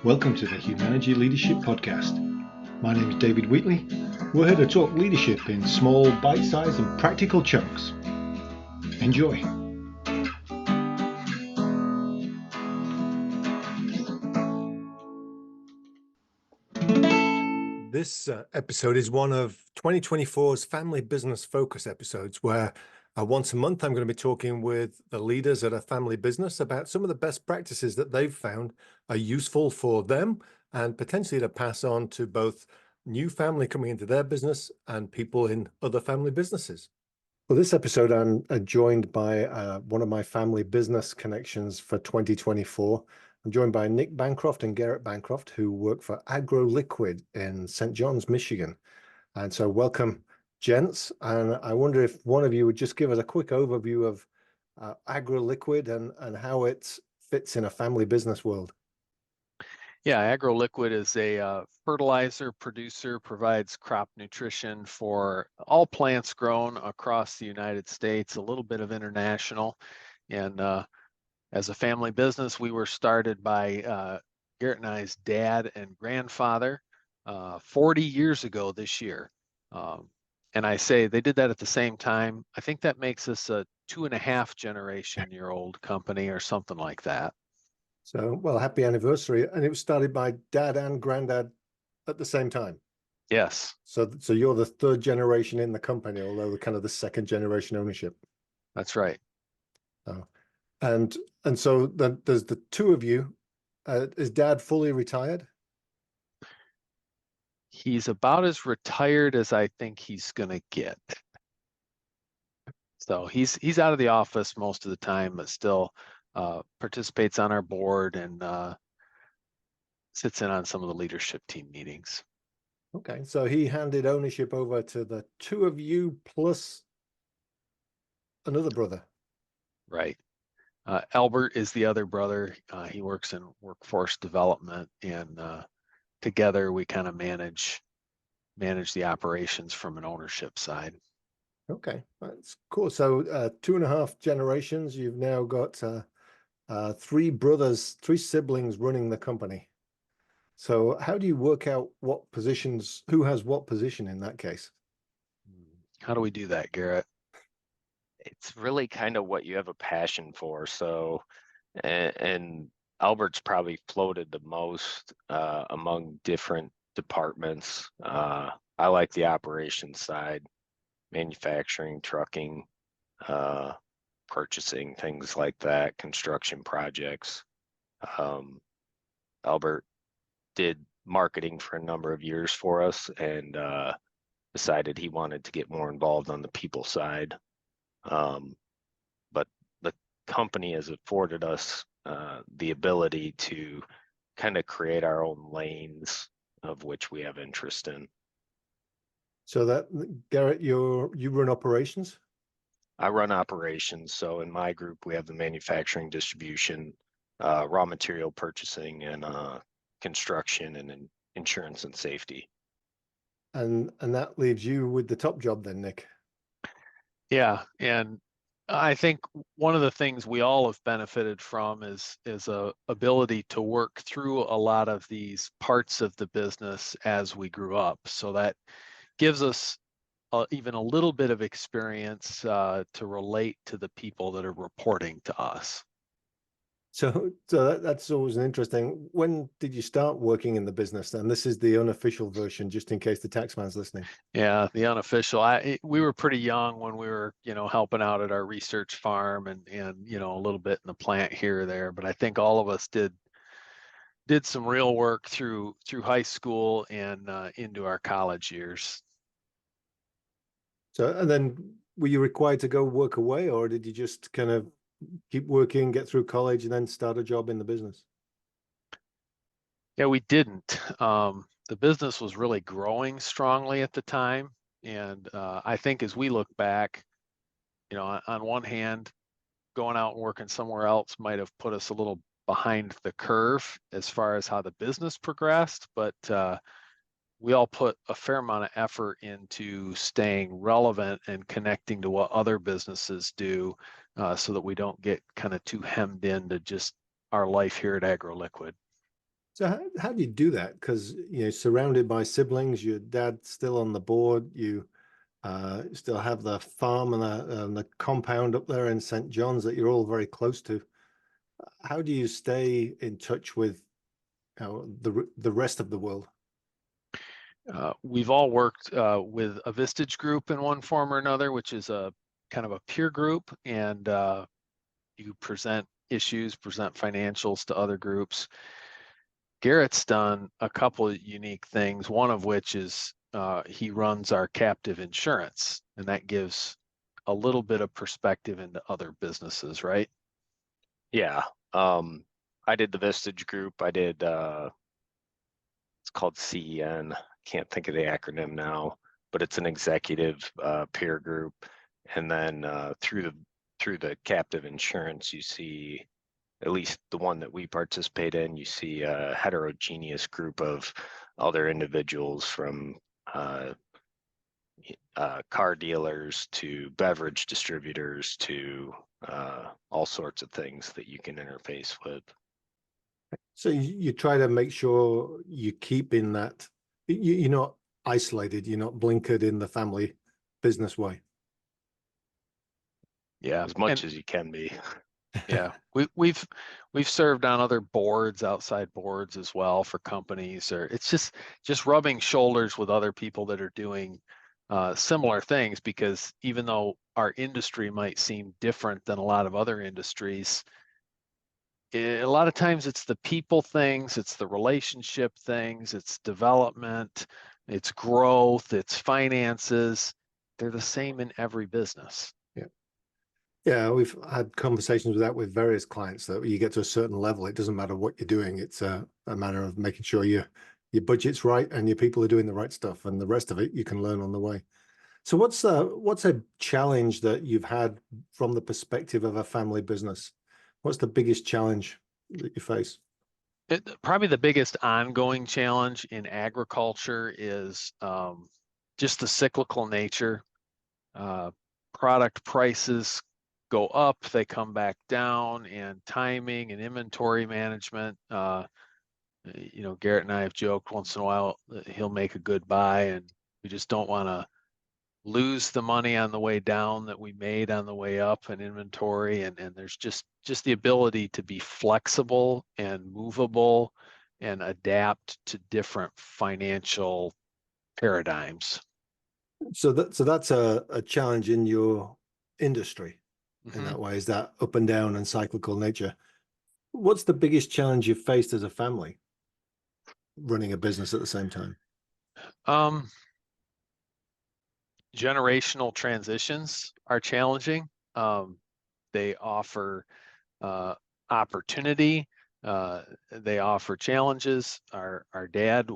Welcome to the Humanergy Leadership Podcast. My name is David Wheatley. We're here to talk leadership in small, bite-sized and practical chunks. Enjoy. This episode is one of 2024's Family Business Focus episodes where once a month I'm going to be talking with the leaders at a family business about some of the best practices that they've found are useful for them and potentially to pass on to both new family coming into their business and people in other family businesses. Well, this episode I'm joined by one of my family business connections for 2024. I'm joined by Nick Bancroft and Gerrit Bancroft, who work for Agroliquid in St. John's, Michigan. And so welcome, gents. And I wonder if one of you would just give us a quick overview of Agroliquid and how it fits in a family business world. Yeah, Agroliquid is a fertilizer producer, provides crop nutrition for all plants grown across the United States, a little bit of international. And as a family business, we were started by Gerrit and I's dad and grandfather 40 years ago this year. And I say they did that at the same time. I think that makes us a 2.5 generation year old company or something like that. So, well, happy anniversary. And it was started by dad and granddad at the same time. Yes. So you're the third generation in the company, although kind of the second generation ownership. That's right. Oh. And so then there's the two of you. Is dad fully retired? He's about as retired as I think he's gonna get. So he's out of the office most of the time, but still participates on our board and sits in on some of the leadership team meetings. Okay, so he handed ownership over to the two of you plus another brother. Right. Albert is the other brother. He works in workforce development, and together we kind of manage the operations from an ownership side. Okay, that's cool. So 2.5 generations. You've now got three brothers, three siblings running the company. So how do you work out what positions, who has what position in that case? How do we do that, Gerrit? It's really kind of what you have a passion for. So, and Albert's probably floated the most among different departments. I like the operations side, manufacturing, trucking, purchasing, things like that, construction projects. Albert did marketing for a number of years for us and decided he wanted to get more involved on the people side. But the company has afforded us the ability to kind of create our own lanes of which we have interest in. So that, Gerrit, you run operations? I run operations. So in my group, we have the manufacturing, distribution, raw material purchasing, and construction and insurance and safety. And that leaves you with the top job then, Nick. Yeah, and I think one of the things we all have benefited from is a ability to work through a lot of these parts of the business as we grew up. So that gives us even a little bit of experience to relate to the people that are reporting to us. So that's always an interesting. When did you start working in the business? And this is the unofficial version, just in case the taxman's listening. Yeah, the unofficial. We were pretty young when we were, helping out at our research farm and a little bit in the plant here or there. But I think all of us did some real work through high school and into our college years. So, and then were you required to go work away, or did you just kind of keep working, get through college, and then start a job in the business? Yeah, we didn't. The business was really growing strongly at the time. And I think as we look back, on one hand, going out and working somewhere else might have put us a little behind the curve as far as how the business progressed, but we all put a fair amount of effort into staying relevant and connecting to what other businesses do so that we don't get kind of too hemmed into just our life here at Agroliquid. So how do you do that? Because surrounded by siblings, your dad's still on the board, you still have the farm and the compound up there in St. John's that you're all very close to. How do you stay in touch with the rest of the world? We've all worked with a Vistage group in one form or another, which is a kind of a peer group, and you present issues, present financials to other groups. Gerrit's done a couple of unique things, one of which is he runs our captive insurance, and that gives a little bit of perspective into other businesses, right? Yeah. I did the Vistage group. I did it's called CEN. Can't think of the acronym now, but it's an executive peer group. And then through the captive insurance, you see, at least the one that we participate in, you see a heterogeneous group of other individuals from car dealers to beverage distributors to all sorts of things that you can interface with. So you try to make sure you keep in that, you're not isolated, you're not blinkered in the family business way. Yeah, As much as you can be. Yeah, we've served on other boards, outside boards as well for companies, or it's just rubbing shoulders with other people that are doing similar things, because even though our industry might seem different than a lot of other industries, a lot of times it's the people things, it's the relationship things, it's development, it's growth, it's finances. They're the same in every business. Yeah, we've had conversations with that with various clients, that you get to a certain level, it doesn't matter what you're doing. It's a matter of making sure your budget's right and your people are doing the right stuff, and the rest of it you can learn on the way. So what's a challenge that you've had from the perspective of a family business? What's the biggest challenge that you face? Probably the biggest ongoing challenge in agriculture is just the cyclical nature. Product prices go up, they come back down, and timing and inventory management. Gerrit and I have joked once in a while that he'll make a good buy, and we just don't want to lose the money on the way down that we made on the way up in inventory. And there's just the ability to be flexible and movable and adapt to different financial paradigms. So that's a challenge in your industry in that way, is that up and down and cyclical nature. What's the biggest challenge you've faced as a family running a business at the same time? Generational transitions are challenging. They offer opportunity. They offer challenges. Our dad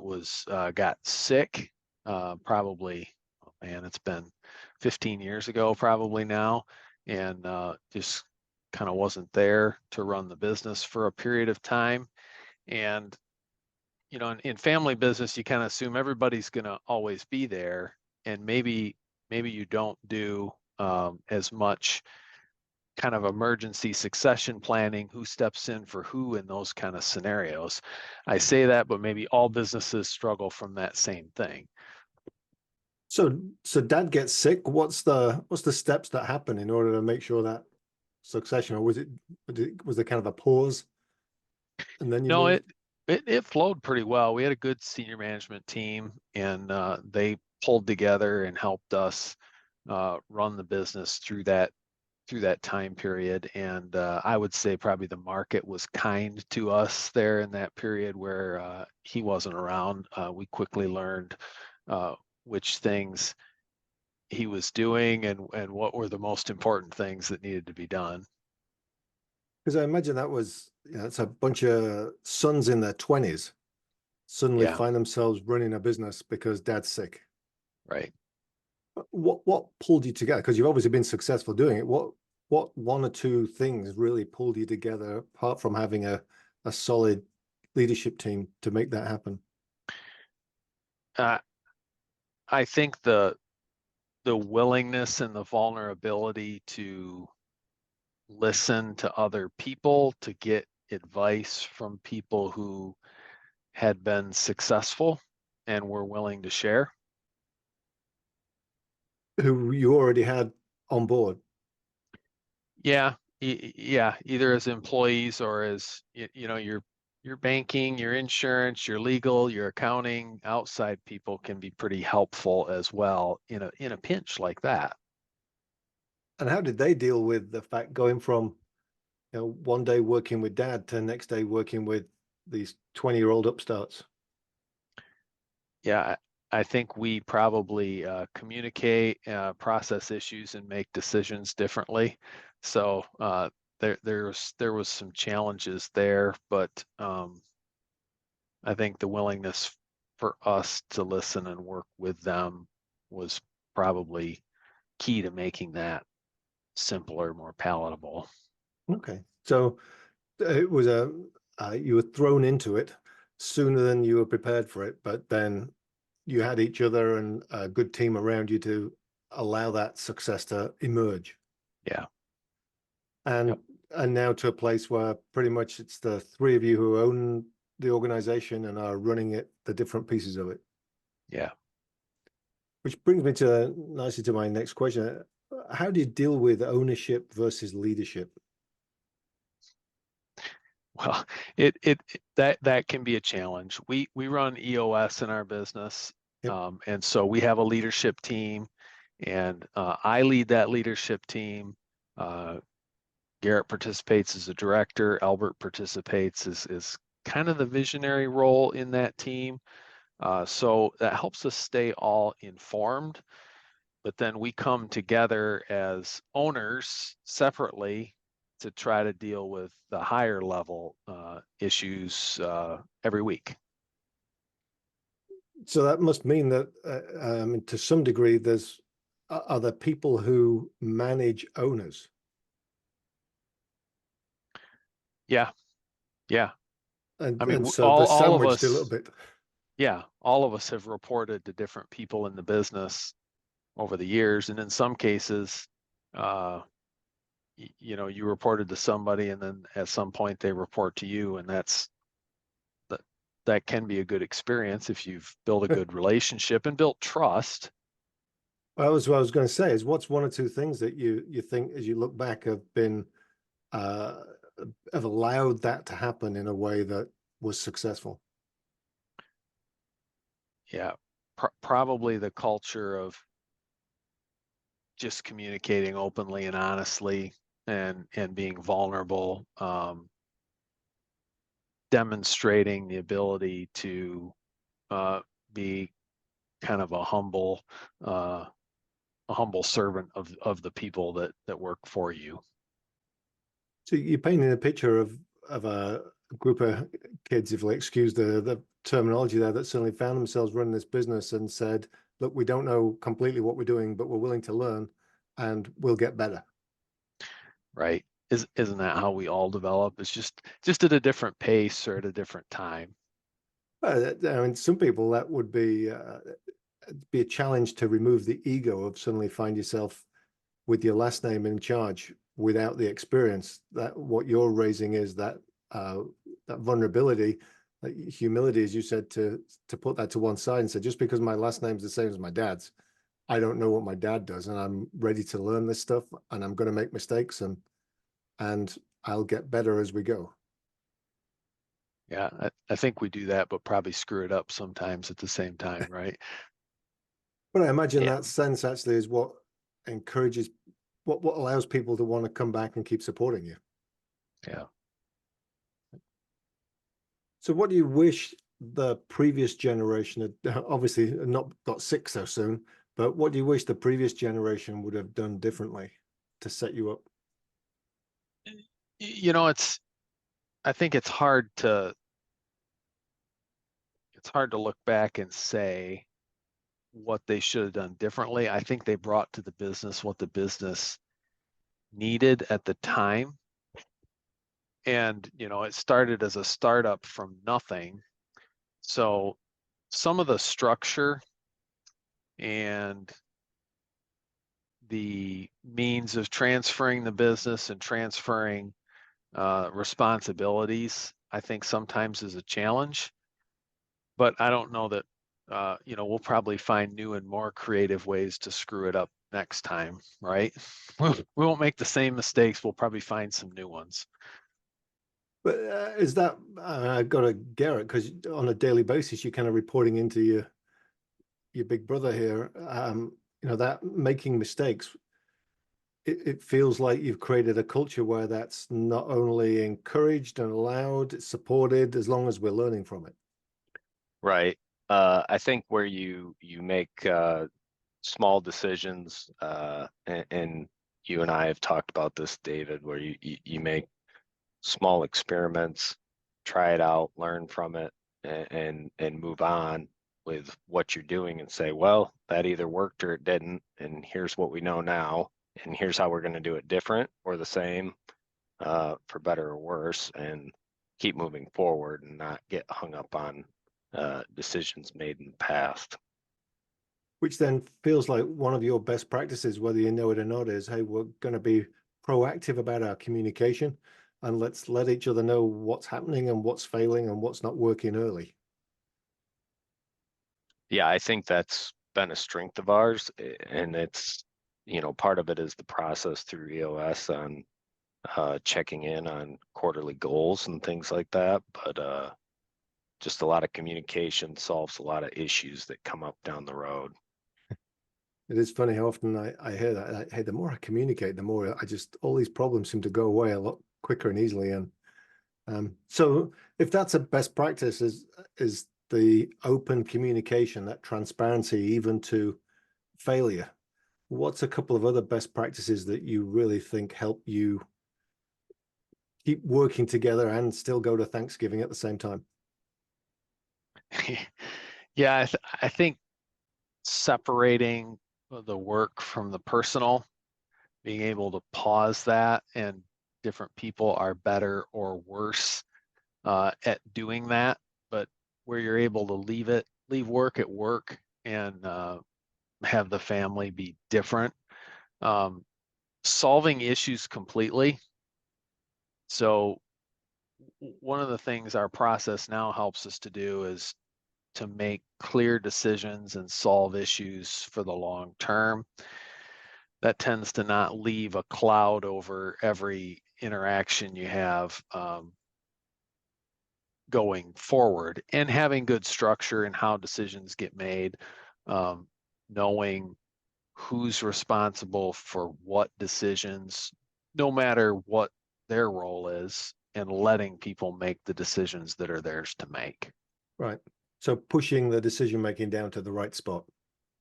got sick probably, oh man, it's been 15 years ago probably now, and just kind of wasn't there to run the business for a period of time. And in family business, you kind of assume everybody's going to always be there, and maybe you don't do as much kind of emergency succession planning, who steps in for who in those kind of scenarios. I say that, but maybe all businesses struggle from that same thing. So dad gets sick. What's the steps that happen in order to make sure that succession, or was there kind of a pause and then you No, moved? it flowed pretty well. We had a good senior management team, and they pulled together and helped us run the business through that time period. And I would say probably the market was kind to us there in that period where he wasn't around. We quickly learned which things he was doing and what were the most important things that needed to be done. Because I imagine that was, it's a bunch of sons in their 20s suddenly Yeah, find themselves running a business because dad's sick. right. What pulled you together? Because you've obviously been successful doing it. What one or two things really pulled you together, apart from having a solid leadership team to make that happen? I think the willingness and the vulnerability to listen to other people, to get advice from people who had been successful and were willing to share. Who you already had on board. Yeah, yeah, either as employees or as your banking, your insurance, your legal, your accounting, outside people can be pretty helpful as well in a pinch like that. And how did they deal with the fact going from, one day working with dad to the next day working with these 20-year-old upstarts? Yeah, I think we probably communicate, process issues, and make decisions differently. So there was some challenges there, but I think the willingness for us to listen and work with them was probably key to making that simpler, more palatable. Okay. So it was you were thrown into it sooner than you were prepared for it, but then you had each other and a good team around you to allow that success to emerge. Yeah. And Yep. and now to a place where pretty much it's the three of you who own the organization and are running it, the different pieces of it. Yeah. Which brings me nicely to my next question. How do you deal with ownership versus leadership? Well, that can be a challenge. We run EOS in our business, Yep. and so we have a leadership team, and I lead that leadership team. Gerrit participates as a director. Albert participates as kind of the visionary role in that team. So that helps us stay all informed. But then we come together as owners separately to try to deal with the higher level issues every week. So that must mean that to some degree, are there people who manage owners? Yeah, yeah. And I mean, so they're all of sandwiched a little us, bit. yeah, all of us have reported to different people in the business over the years, and in some cases, you reported to somebody, and then at some point they report to you, and that can be a good experience if you've built a good relationship and built trust. Well, what I was going to say is, what's one or two things that you think, as you look back, have been uh, have allowed that to happen in a way that was successful? Yeah, probably the culture of just communicating openly and honestly and being vulnerable, demonstrating the ability to be kind of a humble servant of the people that work for you. So you're painting a picture of a group of kids, if you'll excuse the terminology there, that suddenly found themselves running this business and said, look, we don't know completely what we're doing, but we're willing to learn and we'll get better. Right. Isn't that how we all develop? It's just at a different pace or at a different time. I mean, some people that would be a challenge to remove the ego of suddenly find yourself with your last name in charge without the experience. That what you're raising is that vulnerability, humility, as you said, to put that to one side and say, just because my last name's the same as my dad's, I don't know what my dad does, and I'm ready to learn this stuff, and I'm going to make mistakes, and I'll get better as we go. Yeah, I think we do that, but probably screw it up sometimes at the same time, right? But I imagine Yeah. that sense actually is what encourages, what allows people to want to come back and keep supporting you. Yeah. So what do you wish the previous generation had, obviously not got sick so soon, but what do you wish the previous generation would have done differently to set you up? I think it's hard to look back and say what they should have done differently. I think they brought to the business what the business needed at the time. And, it started as a startup from nothing. So some of the structure and the means of transferring the business and transferring responsibilities, I think sometimes is a challenge. but I don't know that, we'll probably find new and more creative ways to screw it up next time, right? We won't make the same mistakes. We'll probably find some new ones. But is that, I've got to get it, because on a daily basis, you're kind of reporting into your big brother here, that making mistakes, it feels like you've created a culture where that's not only encouraged and allowed, it's supported, as long as we're learning from it. Right. I think where you make small decisions, and you and I have talked about this, David, where you make small experiments, try it out, learn from it, and move on with what you're doing and say, well, that either worked or it didn't, and here's what we know now, and here's how we're going to do it different or the same, for better or worse, and keep moving forward and not get hung up on decisions made in the past. Which then feels like one of your best practices, whether you know it or not, is, hey, we're going to be proactive about our communication, and let's let each other know what's happening and what's failing and what's not working early. Yeah, I think that's been a strength of ours, and it's, part of it is the process through EOS on checking in on quarterly goals and things like that. But just a lot of communication solves a lot of issues that come up down the road. It is funny how often I hear that. Hey, the more I communicate, the more all these problems seem to go away a lot quicker and easily. And so if that's a best practice, is the open communication, that transparency, even to failure, what's a couple of other best practices that you really think help you keep working together and still go to Thanksgiving at the same time? Yeah, I think separating the work from the personal, being able to pause that, and different people are better or worse at doing that, but where you're able to leave work at work, and have the family be different. Solving issues completely. So one of the things our process now helps us to do is to make clear decisions and solve issues for the long term. That tends to not leave a cloud over every interaction you have going forward, and having good structure in how decisions get made, knowing who's responsible for what decisions, no matter what their role is, and letting people make the decisions that are theirs to make. Right. So pushing the decision making down to the right spot.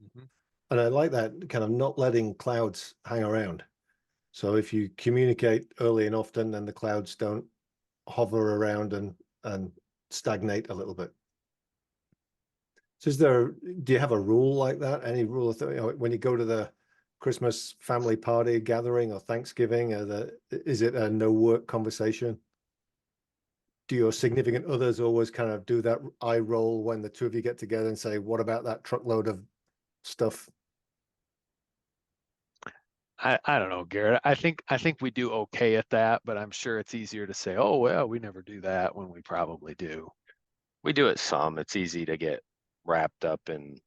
Mm-hmm. And I like that, kind of not letting clouds hang around. So if you communicate early and often, then the clouds don't hover around and stagnate a little bit. So do you have a rule like that? Any rule of when you go to the Christmas family party gathering or Thanksgiving, is it a no work conversation? Do your significant others always kind of do that eye roll when the two of you get together and say, what about that truckload of stuff? I don't know, Gerrit. I think we do okay at that, but I'm sure it's easier to say, oh, well, we never do that, when we probably do. We do it some. It's easy to get wrapped up in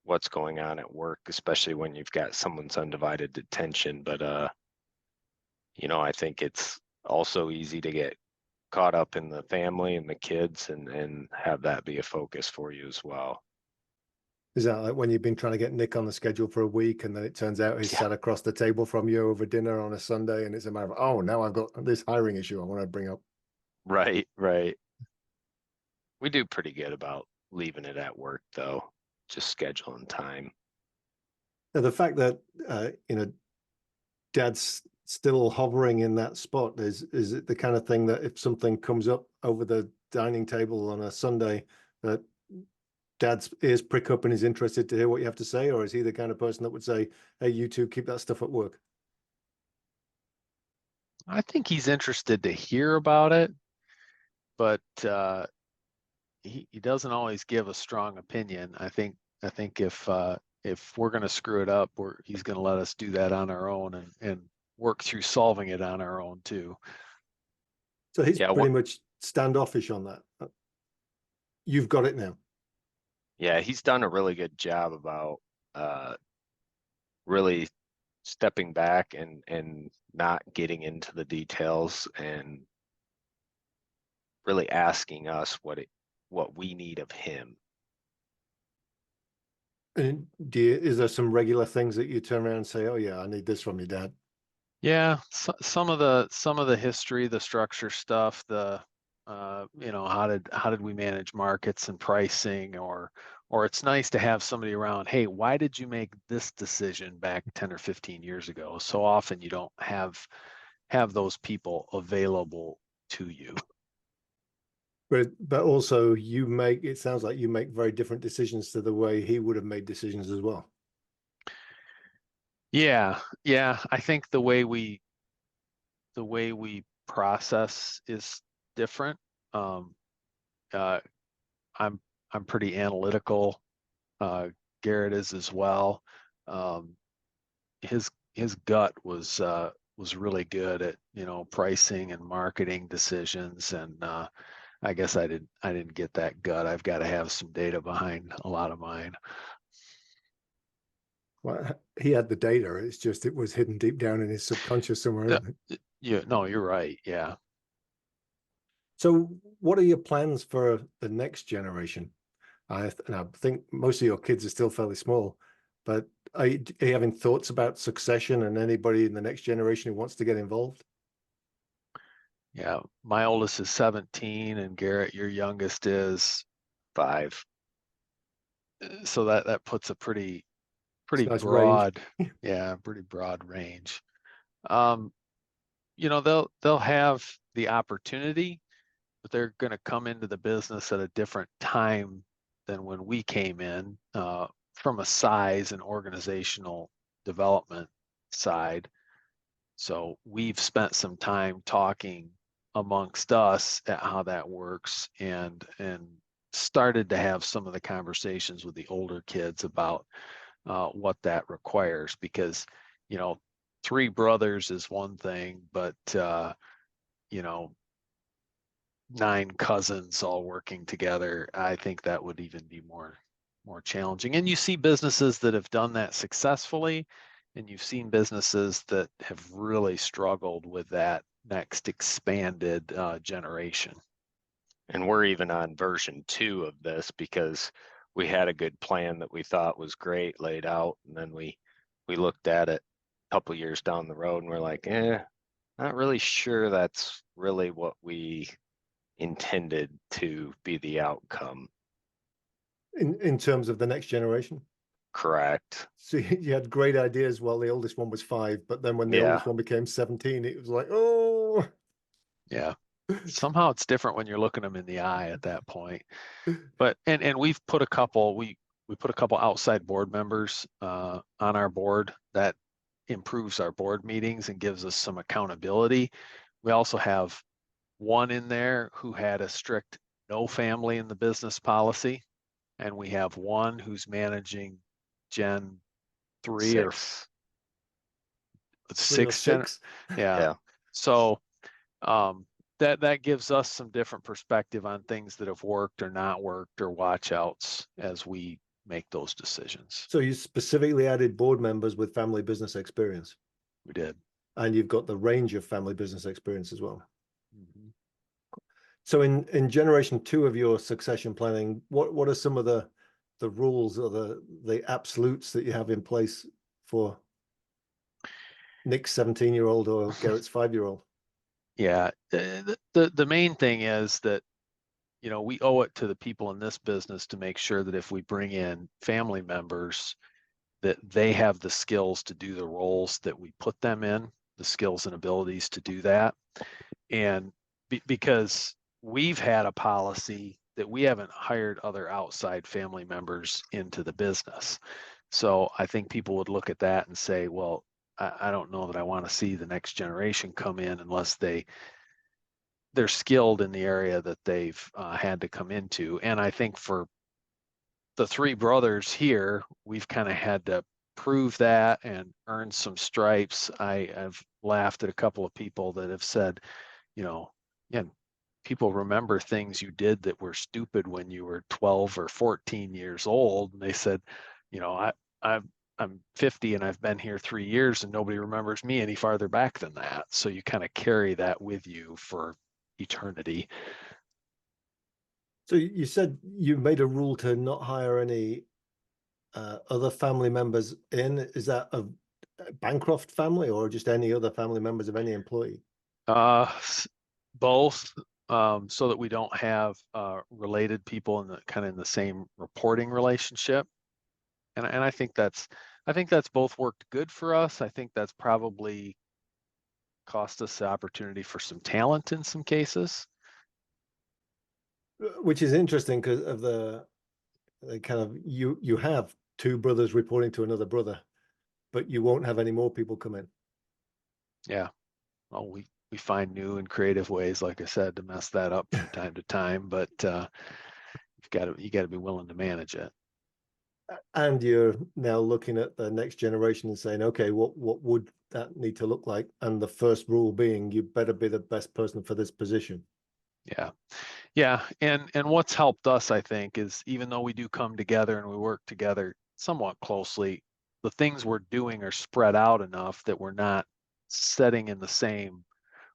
what's going on at work, especially when you've got someone's undivided attention. But I think it's also easy to get caught up in the family and the kids, and have that be a focus for you as well. Is that like when you've been trying to get Nick on the schedule for a week, and then it turns out he's Yeah. sat across the table from you over dinner on a Sunday, and it's a matter of, oh, now I've got this hiring issue I want to bring up. Right. We do pretty good about leaving it at work, though, just scheduling time. Now, the fact that Dad's still hovering in that spot, is it the kind of thing that if something comes up over the dining table on a Sunday, that Dad's ears prick up and is interested to hear what you have to say? Or is he the kind of person that would say, hey, you two keep that stuff at work? I think he's interested to hear about it, but he doesn't always give a strong opinion. I think if we're going to screw it up, he's going to let us do that on our own, and work through solving it on our own too. So he's pretty much standoffish on that. You've got it now. Yeah, he's done a really good job about really stepping back and not getting into the details and really asking us what we need of him. And is there some regular things that you turn around and say, oh yeah, I need this from your dad? Yeah, some of the history, the structure stuff, the how did we manage markets and pricing, or it's nice to have somebody around. Hey, why did you make this decision back 10 or 15 years ago? So often you don't have those people available to you. But also it sounds like you make very different decisions to the way he would have made decisions as well. Yeah, I think the way we process is different. Um, uh, I'm pretty analytical. Gerrit is as well. Um, his gut was really good at pricing and marketing decisions, and I guess I didn't get that gut. I've got to have some data behind a lot of mine. Well, he had the data. It's just it was hidden deep down in his subconscious somewhere. Yeah, no, you're right. Yeah. So, what are your plans for the next generation? I think most of your kids are still fairly small, but are you having thoughts about succession and anybody in the next generation who wants to get involved? Yeah, my oldest is 17, and Gerrit, your youngest is 5. So that puts a pretty Nice range. broad, yeah, pretty broad range. Um, they'll have the opportunity, but they're going to come into the business at a different time than when we came in, from a size and organizational development side. So we've spent some time talking amongst us at how that works, and started to have some of the conversations with the older kids about what that requires, because 3 brothers is one thing, but 9 cousins all working together, I think that would even be more challenging. And you see businesses that have done that successfully, and you've seen businesses that have really struggled with that next expanded generation. And we're even on version 2 of this because we had a good plan that we thought was great laid out, and then we looked at it a couple years down the road and we're like, not really sure that's really what we intended to be the outcome. In terms of the next generation. Correct. So you had great ideas while the oldest one was 5, but then when the oldest one became 17, it was like, oh. Yeah. Somehow it's different when you're looking them in the eye at that point. But and we've put a couple we put a couple outside board members on our board. That improves our board meetings and gives us some accountability. We also have one in there who had a strict no family in the business policy, and we have one who's managing Gen 3 or 6 gen. Yeah. So that gives us some different perspective on things that have worked or not worked, or watch outs as we make those decisions. So you specifically added board members with family business experience. We did. And you've got the range of family business experience as well. Mm-hmm. So in generation 2 of your succession planning, what are some of the rules or the absolutes that you have in place for Nick's 17-year-old or Gerrit's 5-year-old? Yeah, the main thing is that we owe it to the people in this business to make sure that if we bring in family members, that they have the skills to do the roles that we put them in, the skills and abilities to do that. And because we've had a policy that we haven't hired other outside family members into the business. So I think people would look at that and say, well, I don't know that I want to see the next generation come in unless they're skilled in the area that they've had to come into. And I think for the 3 brothers here, we've kind of had to prove that and earn some stripes. I've laughed at a couple of people that have said, yeah, people remember things you did that were stupid when you were 12 or 14 years old. And they said, you know, I'm 50 and I've been here 3 years and nobody remembers me any farther back than that. So you kind of carry that with you for eternity. So you said you made a rule to not hire any other family members in. Is that a Bancroft family or just any other family members of any employee? Both, so that we don't have related people in the kind of in the same reporting relationship. And I think that's both worked good for us. I think that's probably cost us the opportunity for some talent in some cases. Which is interesting because of the kind of you have two brothers reporting to another brother, but you won't have any more people come in. Yeah. Well, we find new and creative ways, like I said, to mess that up from time to time, but you got to be willing to manage it. And you're now looking at the next generation and saying, okay, what would that need to look like? And the first rule being, you better be the best person for this position. Yeah. Yeah. And what's helped us, I think, is even though we do come together and we work together somewhat closely, the things we're doing are spread out enough that we're not sitting in the same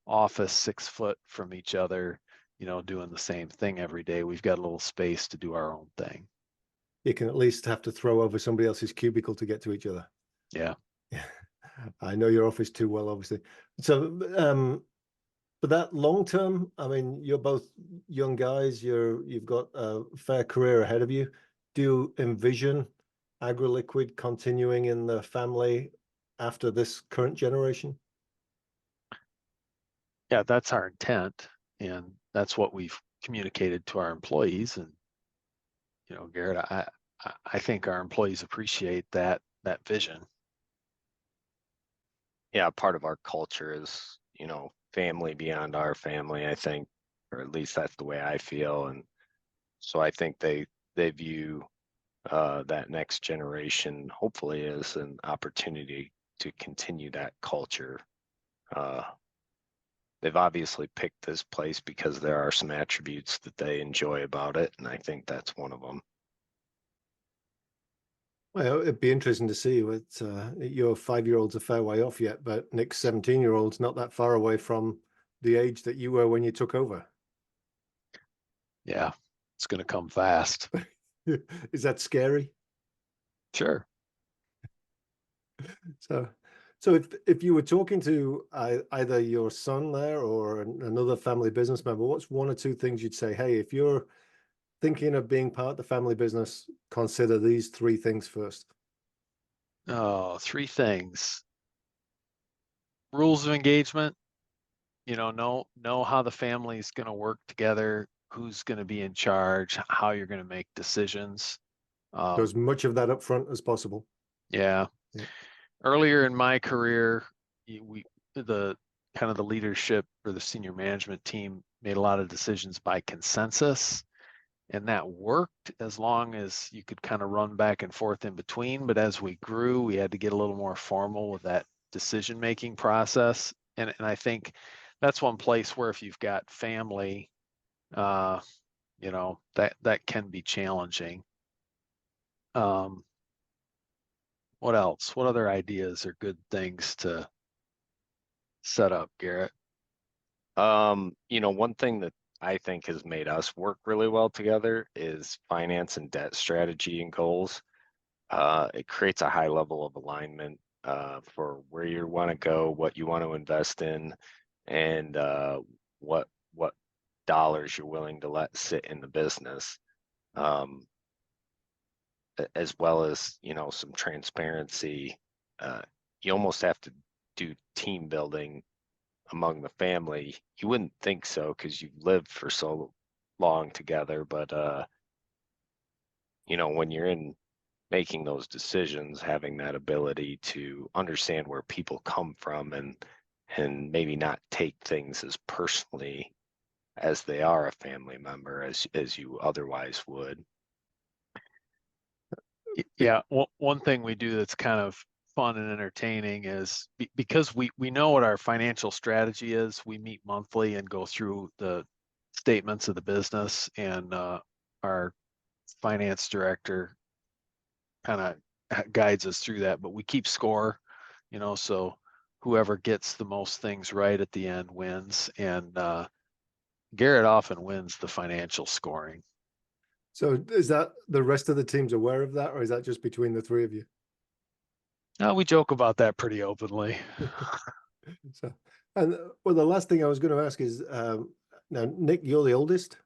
office 6 foot from each other, you know, doing the same thing every day. We've got a little space to do our own thing. You can at least have to throw over somebody else's cubicle to get to each other. Yeah. I know your office too well, obviously. So, but that long term, I mean, you're both young guys. You've got a fair career ahead of you. Do you envision Agroliquid continuing in the family after this current generation? Yeah, that's our intent, and that's what we've communicated to our employees. And you know, Gerrit, I think our employees appreciate that vision. Yeah, part of our culture is, family beyond our family, I think, or at least that's the way I feel. And so I think they view that next generation hopefully as an opportunity to continue that culture. They've obviously picked this place because there are some attributes that they enjoy about it, and I think that's one of them. Well, it'd be interesting to see. What your 5-year-old's a fair way off yet, but Nick's 17-year-old's not that far away from the age that you were when you took over. Yeah, it's going to come fast. Is that scary? Sure. So if you were talking to either your son there or another family business member, what's one or two things you'd say? Hey, if you're thinking of being part of the family business, consider these 3 things first. Oh, 3 things. Rules of engagement. You know how the family is going to work together, who's going to be in charge, how you're going to make decisions. So as much of that up front as possible. Yeah. Yeah. Earlier in my career, the kind of the leadership or the senior management team made a lot of decisions by consensus, and that worked as long as you could kind of run back and forth in between. But as we grew, we had to get a little more formal with that decision-making process. And I think that's one place where if you've got family, that can be challenging. What else? What other ideas are good things to set up, Gerrit? One thing that I think has made us work really well together is finance and debt strategy and goals. It creates a high level of alignment for where you want to go, what you want to invest in, and what dollars you're willing to let sit in the business, as well as some transparency. You almost have to do team building among the family. You wouldn't think so because you've lived for so long together, but when you're in making those decisions, having that ability to understand where people come from and maybe not take things as personally as they are a family member as you otherwise would. Yeah, one thing we do that's kind of fun and entertaining is because we know what our financial strategy is. We meet monthly and go through the statements of the business, and our finance director kind of guides us through that, but we keep score, so whoever gets the most things right at the end wins. And Gerrit often wins the financial scoring. So is that the rest of the team's aware of that, or is that just between the three of you? We joke about that pretty openly. So, and well, the last thing I was going to ask is, now, Nick, you're the oldest.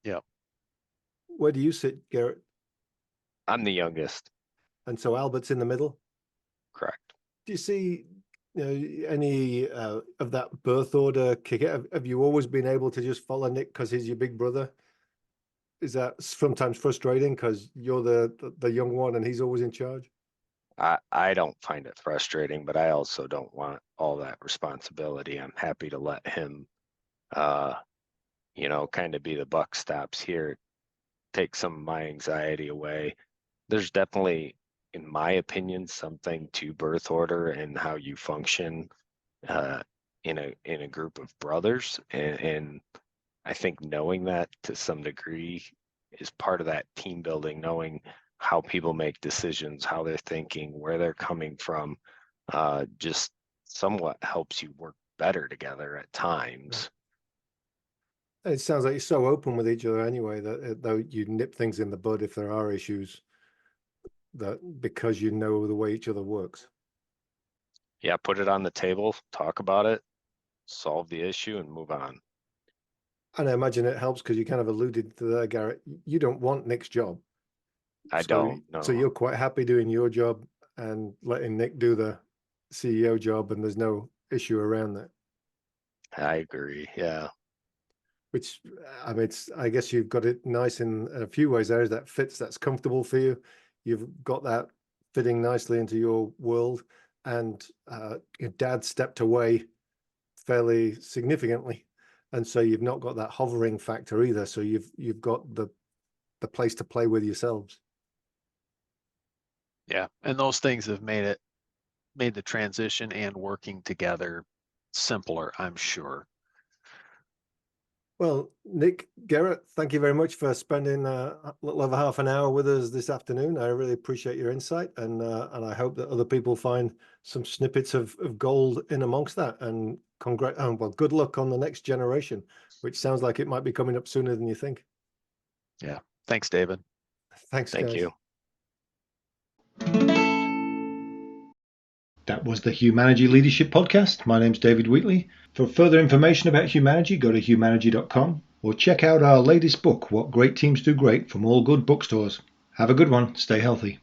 Yeah. Where do you sit, Gerrit? I'm the youngest. And so Albert's in the middle. Correct. Do you see, any of that birth order kick it? Have you always been able to just follow Nick because he's your big brother? Is that sometimes frustrating because you're the young one and he's always in charge? I don't find it frustrating, but I also don't want all that responsibility. I'm happy to let him, kind of be the buck stops here, take some of my anxiety away. There's definitely, in my opinion, something to birth order and how you function in a group of brothers, and I think knowing that to some degree is part of that team building, knowing how people make decisions, how they're thinking, where they're coming from, just somewhat helps you work better together at times. It sounds like you're so open with each other anyway that though you nip things in the bud if there are issues, that because you know the way each other works. Yeah, put it on the table, talk about it, solve the issue, and move on. And I imagine it helps because you kind of alluded to that, Gerrit. You don't want Nick's job. I don't know. So you're quite happy doing your job and letting Nick do the CEO job, and there's no issue around that. I agree. Yeah. Which, I mean, I guess you've got it nice in a few ways. There is that fits, that's comfortable for you. You've got that fitting nicely into your world, and your dad stepped away fairly significantly, and so you've not got that hovering factor either. So you've got the place to play with yourselves. Yeah, and those things have made the transition and working together simpler, I'm sure. Well, Nick, Gerrit, thank you very much for spending a little over half an hour with us this afternoon. I really appreciate your insight, and I hope that other people find some snippets of gold in amongst that. And well, good luck on the next generation, which sounds like it might be coming up sooner than you think. Yeah. Thanks, David. Thanks, Thank guys. you. That was the Humanergy Leadership Podcast. My name's David Wheatley. For further information about Humanergy, go to humanergy.com or check out our latest book, What Great Teams Do Great, from all good bookstores. Have a good one. Stay healthy.